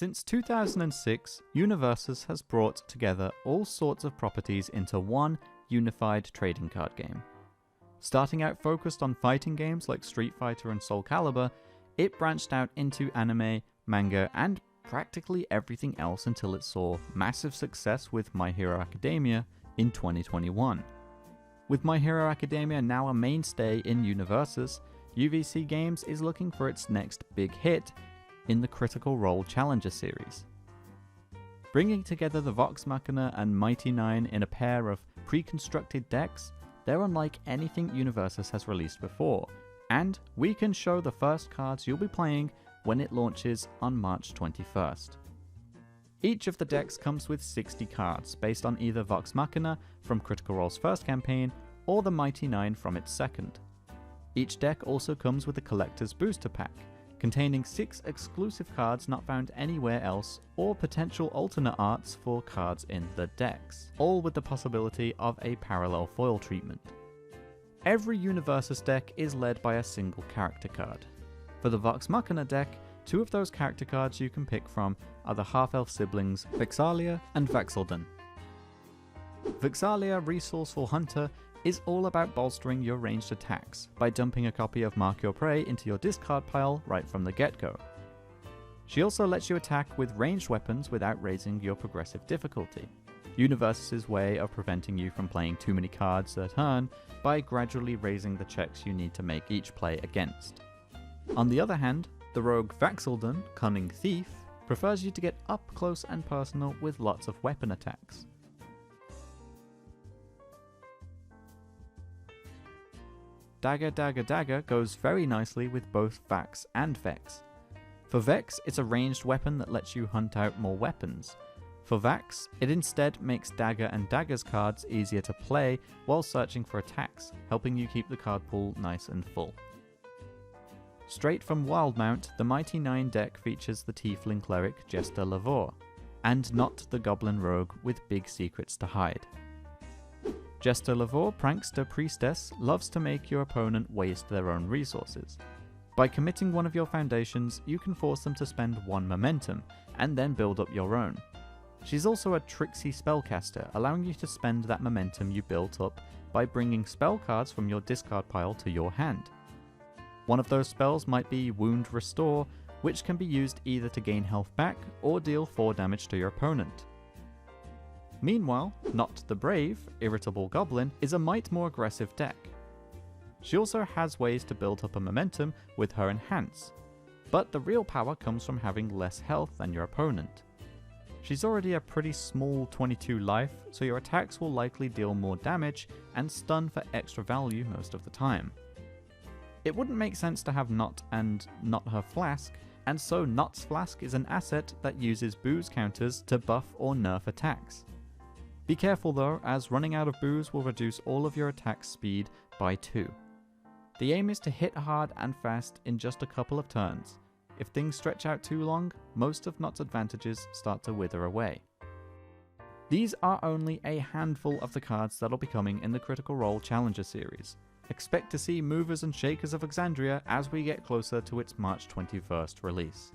Since 2006, UniVersus has brought together all sorts of properties into one unified trading card game. Starting out focused on fighting games like Street Fighter and Soul Calibur, it branched out into anime, manga, and practically everything else until it saw massive success with My Hero Academia in 2021. With My Hero Academia now a mainstay in UniVersus, UVC Games is looking for its next big hit in the Critical Role Challenger series. Bringing together the Vox Machina and Mighty Nein in a pair of pre-constructed decks, they're unlike anything UniVersus has released before, and we can show the first cards you'll be playing when it launches on March 21st. Each of the decks comes with 60 cards based on either Vox Machina from Critical Role's first campaign or the Mighty Nein from its second. Each deck also comes with a collector's booster pack, containing 6 exclusive cards not found anywhere else or potential alternate arts for cards in the decks, all with the possibility of a parallel foil treatment. Every UniVersus deck is led by a single character card. For the Vox Machina deck, 2 of those character cards you can pick from are the half-elf siblings Vexalia and Vexeldon. Vexalia, Resourceful Hunter, is all about bolstering your ranged attacks by dumping a copy of Mark Your Prey into your discard pile right from the get-go. She also lets you attack with ranged weapons without raising your progressive difficulty, UniVersus' way of preventing you from playing too many cards a turn by gradually raising the checks you need to make each play against. On the other hand, the rogue Vexeldon, Cunning Thief, prefers you to get up close and personal with lots of weapon attacks. Dagger Dagger Dagger goes very nicely with both Vax and Vex. For Vex, it's a ranged weapon that lets you hunt out more weapons. For Vax, it instead makes Dagger and Dagger's cards easier to play while searching for attacks, helping you keep the card pool nice and full. Straight from Wildmount, the Mighty Nein deck features the Tiefling Cleric Jester Lavore, and not the Goblin Rogue with big secrets to hide. Jester Lavore, Prankster Priestess, loves to make your opponent waste their own resources. By committing one of your foundations, you can force them to spend 1 momentum, and then build up your own. She's also a tricksy spellcaster, allowing you to spend that momentum you built up by bringing spell cards from your discard pile to your hand. One of those spells might be Wound Restore, which can be used either to gain health back or deal 4 damage to your opponent. Meanwhile, Not the Brave, Irritable Goblin, is a mite more aggressive deck. She also has ways to build up a momentum with her Enhance, but the real power comes from having less health than your opponent. She's already a pretty small 22 life, so your attacks will likely deal more damage and stun for extra value most of the time. It wouldn't make sense to have Not and not her Flask, and so Not's Flask is an asset that uses booze counters to buff or nerf attacks. Be careful though, as running out of booze will reduce all of your attack speed by 2. The aim is to hit hard and fast in just a couple of turns. If things stretch out too long, most of Not's advantages start to wither away. These are only a handful of the cards that'll be coming in the Critical Role Challenger series. Expect to see movers and shakers of Exandria as we get closer to its March 21st release.